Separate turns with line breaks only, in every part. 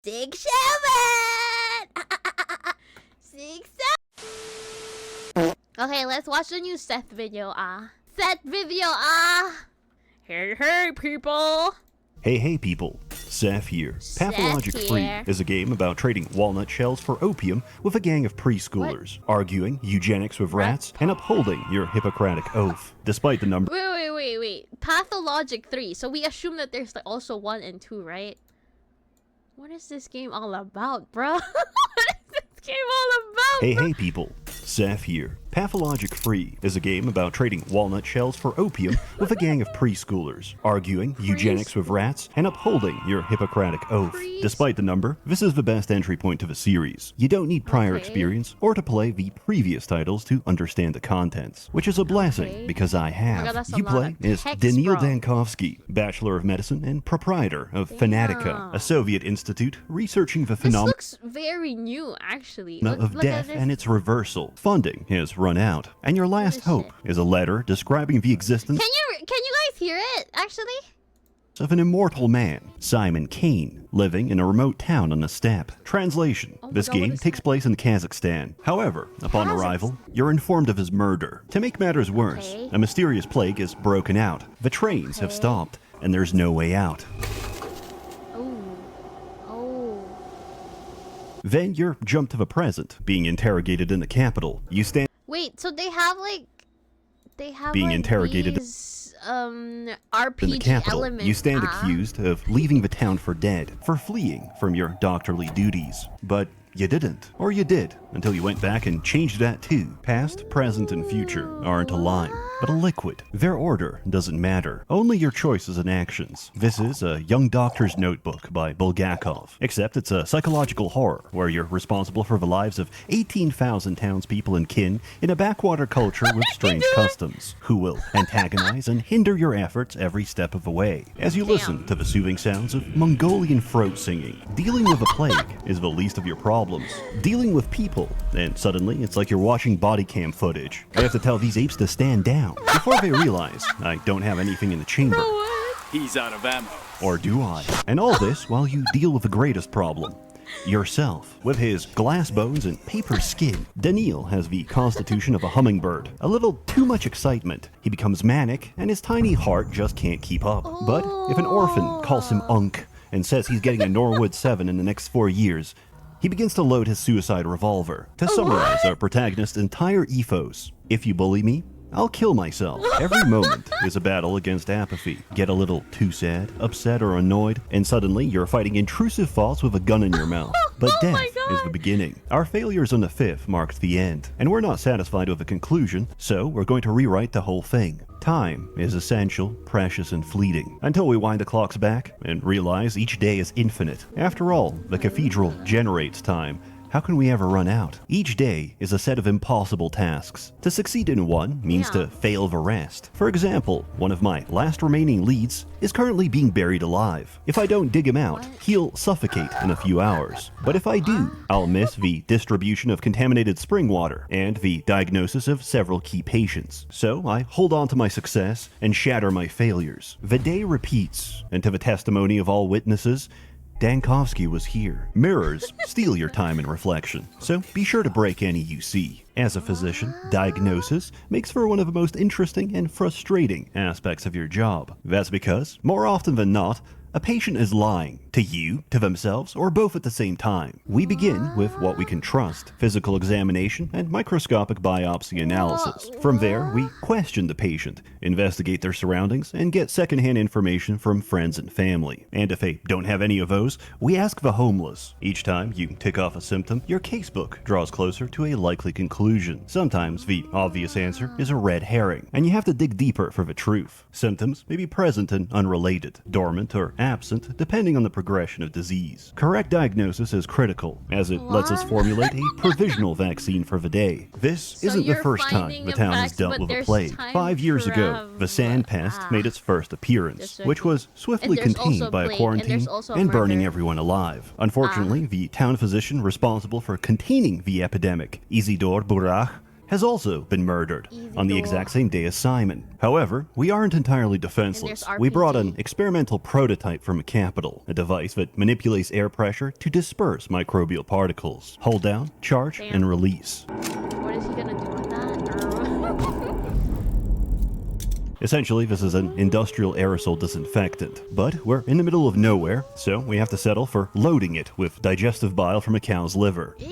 6, 7! 6, 7! Okay, let's watch the new Sseth video, Sseth video, Hey, people!
Hey people, Sseth here. Pathologic Free is a game about trading walnut shells for opium with a gang of preschoolers, arguing eugenics with rats, and upholding your Hippocratic oath, despite the number-
Wait. Pathologic 3, so we assume that there's also 1 and 2, right? What is this game all about, bro? What is this game all about?
Hey people, Sseth here. Pathologic Free is a game about trading walnut shells for opium with a gang of preschoolers, arguing eugenics with rats, and upholding your Hippocratic oath. Despite the number, this is the best entry point to the series. You don't need prior experience or to play the previous titles to understand the contents, which is a blessing because I have.
God, that's a
You
lot
play
of
as
text,
Daniil
bro.
Dankovsky, Bachelor of Medicine and proprietor of Fanatica, a Soviet institute researching the phenomenon
This looks very new, actually.
of
Look
death
at
and its reversal. Funding has run out, and your last hope is a letter describing the existence
Can you guys hear it, actually?
of an immortal man, Simon Kane, living in a remote town on a steppe. Translation: this
God, what
game
is
takes place in Kazakhstan. However, upon arrival, you're informed of his murder. To make matters worse, a mysterious plague has broken out. The trains have stopped, and there's no way out. Then you're jumped to the present, being interrogated in the capital. You stand
Wait, so they have
being
like
interrogated
these,
in
RPG
the capital.
elements.
You stand accused of leaving the town for dead, for fleeing from your doctorly duties. But you didn't. Or you did, until you went back and changed that too. Past, present, and future aren't a line, but a liquid. Their order doesn't matter, only your choices and actions. This is a young doctor's notebook by Bulgakov, except it's a psychological horror where you're responsible for the lives of 18,000 townspeople and kin in a backwater culture with strange customs, who will antagonize and hinder your efforts every step of the way. As you listen to the soothing sounds of Mongolian throat singing, dealing with a plague is the least of your problems. Dealing with people, and suddenly it's like you're watching body cam footage. I have to tell these apes to stand down before they realize I don't have anything in the chamber.
He's out of ammo.
Or do I? And all this while you deal with the greatest problem. Yourself. With his glass bones and paper skin, Daniil has the constitution of a hummingbird. A little too much excitement. He becomes manic, and his tiny heart just can't keep up. But if an orphan calls him Unk and says he's getting a Norwood 7 in the next 4 years, he begins to load his suicide revolver. To summarize our protagonist's entire ethos: if you bully me, I'll kill myself. Every moment is a battle against apathy. Get a little too sad, upset, or annoyed, and suddenly you're fighting intrusive thoughts with a gun in your mouth. But death is the beginning. Our failures on the 5th marked the end, and we're not satisfied with the conclusion, so we're going to rewrite the whole thing. Time is essential, precious, and fleeting, until we wind the clocks back and realize each day is infinite. After all, the cathedral generates time. How can we ever run out? Each day is a set of impossible tasks. To succeed in one means to fail the rest. For example, one of my last remaining leads is currently being buried alive. If I don't dig him out, he'll suffocate in a few hours. But if I do, I'll miss the distribution of contaminated spring water and the diagnosis of several key patients. So I hold on to my success and shatter my failures. The day repeats, and to the testimony of all witnesses, Dankovsky was here. Mirrors steal your time and reflection, so be sure to break any you see. As a physician, diagnosis makes for one of the most interesting and frustrating aspects of your job. That's because, more often than not, a patient is lying to you, to themselves, or both at the same time. We begin with what we can trust: physical examination and microscopic biopsy analysis. From there, we question the patient, investigate their surroundings, and get secondhand information from friends and family. And if they don't have any of those, we ask the homeless. Each time you tick off a symptom, your casebook draws closer to a likely conclusion. Sometimes the obvious answer is a red herring, and you have to dig deeper for the truth. Symptoms may be present and unrelated, dormant or absent, depending on the progression of disease. Correct diagnosis is critical, as it lets us formulate a provisional vaccine for the day. This isn't the first time the town has dealt with a plague. 5 years ago, the sand pest made its first appearance, which was swiftly contained by a quarantine and burning everyone alive. Unfortunately, the town physician responsible for containing the epidemic, Isidore Burach, has also been murdered
Easy
on the
door.
exact same day as Simon. However, we aren't entirely defenseless.
And there's
We brought
RPG.
an experimental prototype from a capital, a device that manipulates air pressure to disperse microbial particles. Hold down, charge,
Damn.
and release.
What is he gonna do with that?
Essentially, this is an industrial aerosol disinfectant, but we're in the middle of nowhere, so we have to settle for loading it with digestive bile from a cow's liver.
Ew.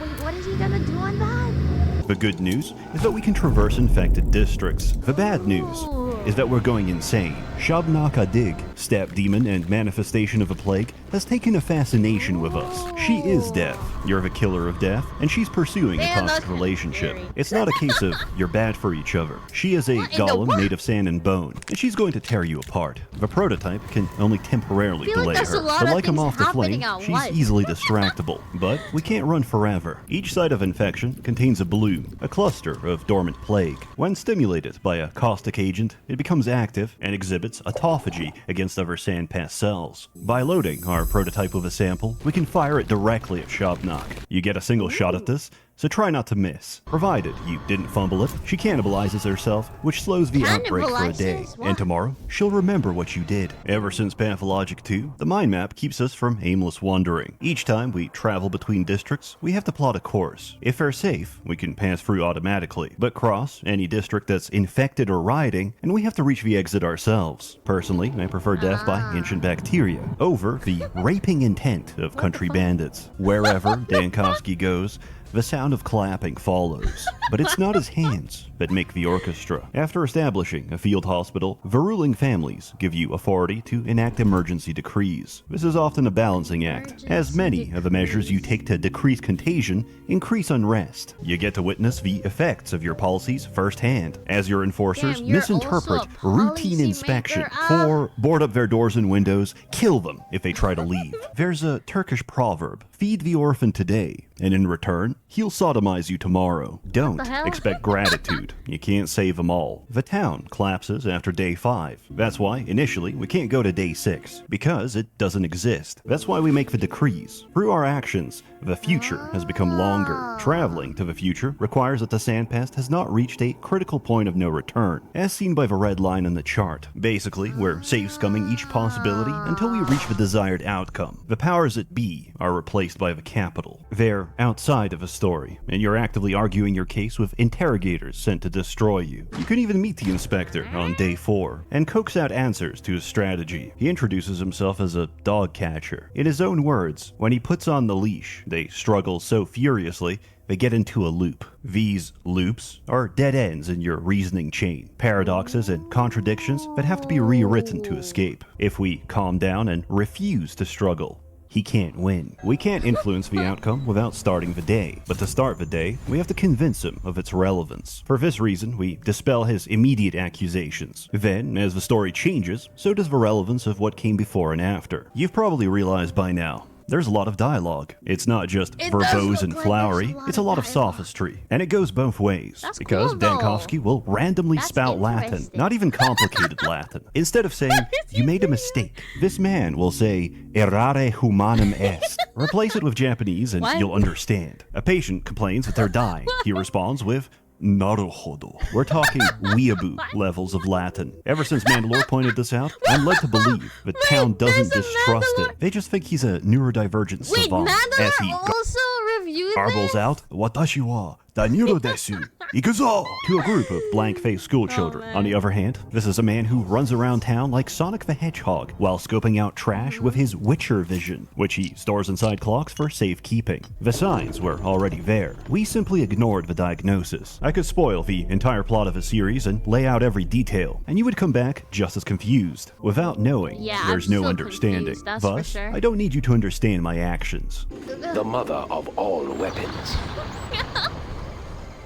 Wait, what is he gonna do on that?
The good news is that we can traverse infected districts. The bad news is that we're going insane. Shabnak Dig, step demon and manifestation of a plague, has taken a fascination with us. She is death. You're the killer of death, and she's pursuing
Damn,
a toxic
that's
relationship.
scary.
It's not a case of you're bad for each other. She is a
What in the
golem
world?
made of sand and bone, and she's going to tear you apart. The prototype can only temporarily
I feel like
delay
there's a
her,
lot
but
of
like a
things
moth to
happening
flame,
at
she's
once.
easily distractible. But we can't run forever. Each site of infection contains a bloom, a cluster of dormant plague. When stimulated by a caustic agent, it becomes active and exhibits autophagy against other sandpass cells. By loading our prototype with a sample, we can fire it directly at Shabnak. You get a single shot at this, so try not to miss. Provided you didn't fumble it, she cannibalizes herself, which slows the outbreak for a day.
Cannibalizes? What?
And tomorrow, she'll remember what you did. Ever since Pathologic 2, the mind map keeps us from aimless wandering. Each time we travel between districts, we have to plot a course. If they're safe, we can pass through automatically, but cross any district that's infected or rioting, and we have to reach the exit ourselves. Personally, I prefer death by ancient bacteria over the raping intent of country bandits. Wherever Dankowski goes, the sound of clapping follows, but it's not his hands that make the orchestra. After establishing a field hospital, the ruling families give you authority to enact emergency decrees. This is often a balancing act, as many of the measures you take to decrease contagion increase unrest. You get to witness the effects of your policies firsthand, as your enforcers
Damn, you're
misinterpret
also a
routine
policymaker?
inspection
Ah.
for board up their doors and windows, kill them if they try to leave. There's a Turkish proverb, feed the orphan today, and in return, he'll sodomize you tomorrow. Don't
hell?
expect gratitude. You can't save them all. The town collapses after day 5. That's why, initially, we can't go to day 6, because it doesn't exist. That's why we make the decrees. Through our actions, the future has become longer. Traveling to the future requires that the sandpast has not reached a critical point of no return, as seen by the red line in the chart. Basically, we're safe-scumming each possibility until we reach the desired outcome. The powers that be are replaced by the capital. They're outside of a story, and you're actively arguing your case with interrogators sent to destroy you. You can even meet the inspector on day 4 and coax out answers to his strategy. He introduces himself as a dog catcher. In his own words, when he puts on the leash, they struggle so furiously they get into a loop. These loops are dead ends in your reasoning chain, paradoxes and contradictions that have to be rewritten to escape. If we calm down and refuse to struggle, he can't win. We can't influence the outcome without starting the day, but to start the day, we have to convince him of its relevance. For this reason, we dispel his immediate accusations. Then, as the story changes, so does the relevance of what came before and after. You've probably realized by now, there's a lot of dialogue. It's not just
It does
verbose
look
and
like
flowery,
there's a lot
it's a
of
lot of
dialogue.
sophistry. And it goes both ways.
That's
because
cool, though.
Dankowski will randomly
That's
spout Latin,
interesting.
not even complicated Latin. Instead of saying, you made a mistake, this man will say, errare humanum est. Replace it with Japanese and
What?
you'll understand. A patient complains that they're dying. He responds with, Naruhodo. We're talking weeaboo levels of Latin. Ever since Mandalore pointed this out, I'm led to believe the town doesn't
there's a
distrust
Mandalore-
it. They just think he's a neurodivergent
Wait,
savant. As he
Mandalore also reviewed
garbles
this?
out, Watashi wa Daniro desu. Ikuzo! To a group of blank-faced schoolchildren.
man.
On the other hand, this is a man who runs around town like Sonic the Hedgehog while scoping out trash with his Witcher vision, which he stores inside clocks for safekeeping. The signs were already there. We simply ignored the diagnosis. I could spoil the entire plot of a series and lay out every detail, and you would come back just as confused, without knowing
Yeah,
there's
I'm
no
so
understanding.
confused, that's for
Thus,
sure.
I don't need you to understand my actions.
The mother of all weapons.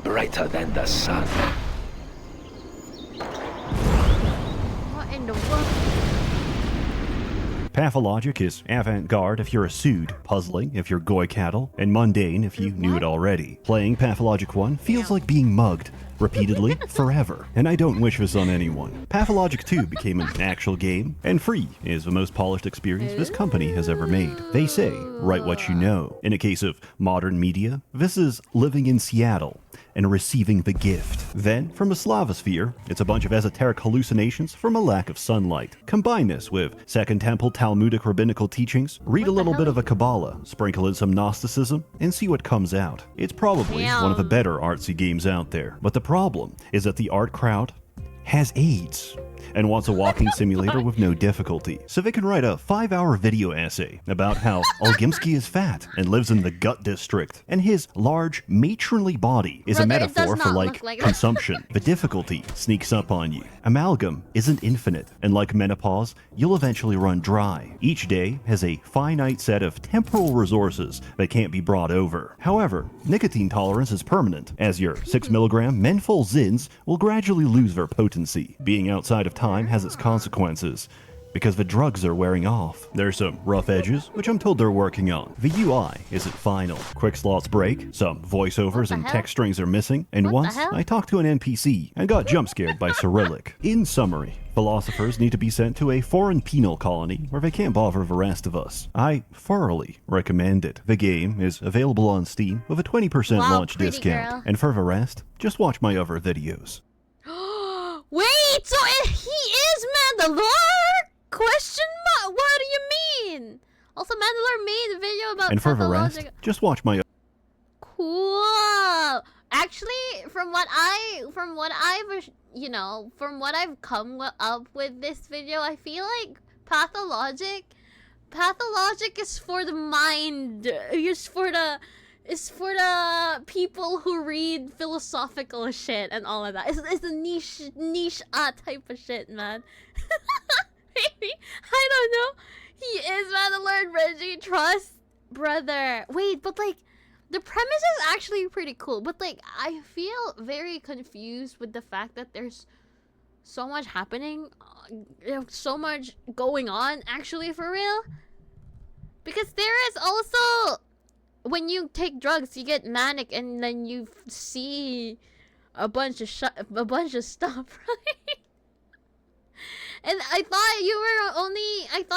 Brighter than the sun.
What in the world?
Pathologic is avant-garde if you're a sued, puzzling if you're goy cattle, and mundane if you knew it already. Playing Pathologic 1 feels like being mugged, repeatedly, forever, and I don't wish this on anyone. Pathologic 2 became an actual game, and free is the most polished experience this company has ever made. They say, write what you know. In a case of modern media, this is living in Seattle and receiving the gift. Then, from the Slavosphere, it's a bunch of esoteric hallucinations from a lack of sunlight. Combine this with Second Temple Talmudic rabbinical teachings, read a little bit of a Kabbalah, sprinkle in some Gnosticism, and see what comes out. It's probably one of the better artsy games out there. But the problem is that the art crowd has AIDS and wants a walking simulator with no difficulty. So they can write a 5-hour video essay about how Olgimsky is fat and lives in the gut district, and his large, matronly body is a metaphor for like consumption. The difficulty sneaks up on you. Amalgam isn't infinite, and like menopause, you'll eventually run dry. Each day has a finite set of temporal resources that can't be brought over. However, nicotine tolerance is permanent, as your 6mg menthol zins will gradually lose their potency. Being outside of time has its consequences, because the drugs are wearing off. There's some rough edges, which I'm told they're working on. The UI isn't final. Quick slots break, some voiceovers and text strings are missing, and once I talked to an NPC and got jump scared by Cyrillic. In summary, philosophers need to be sent to a foreign penal colony where they can't bother the rest of us. I thoroughly recommend it. The game is available on Steam with a 20% launch discount, and for the rest, just watch my other videos.
Wait, so he is Mandalore? Question mark? What do you mean? Also, Mandalore made a video about
and for the rest, just watch my.
Cool. Actually, from what I've come up with this video, I feel like Pathologic is for the mind. It's for the people who read philosophical shit and all of that. It's a niche type of shit, man. Maybe, I don't know. He is Mandalorian Reggie Trust brother. Wait, but like, the premise is actually pretty cool. But like, I feel very confused with the fact that there's so much happening, so much going on. Actually, for real, because there is also, when you take drugs, you get manic, and then you see a bunch of stuff, right? And I thought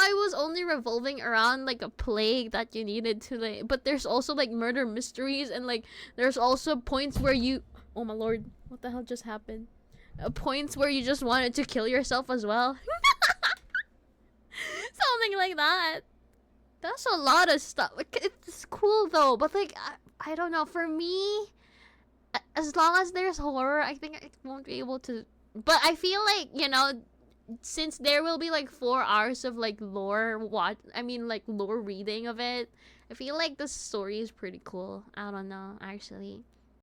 it was only revolving around like a plague that you needed to like. But there's also like murder mysteries, and like there's also points where you, oh my lord, what the hell just happened? Points where you just wanted to kill yourself as well. Something like that. That's a lot of stuff. Like, it's cool though, but like I don't know. For me, as long as there's horror, I think I won't be able to. But I feel like, you know, since there will be like 4 hours of like lore reading of it, I feel like the story is pretty cool. I don't know, actually.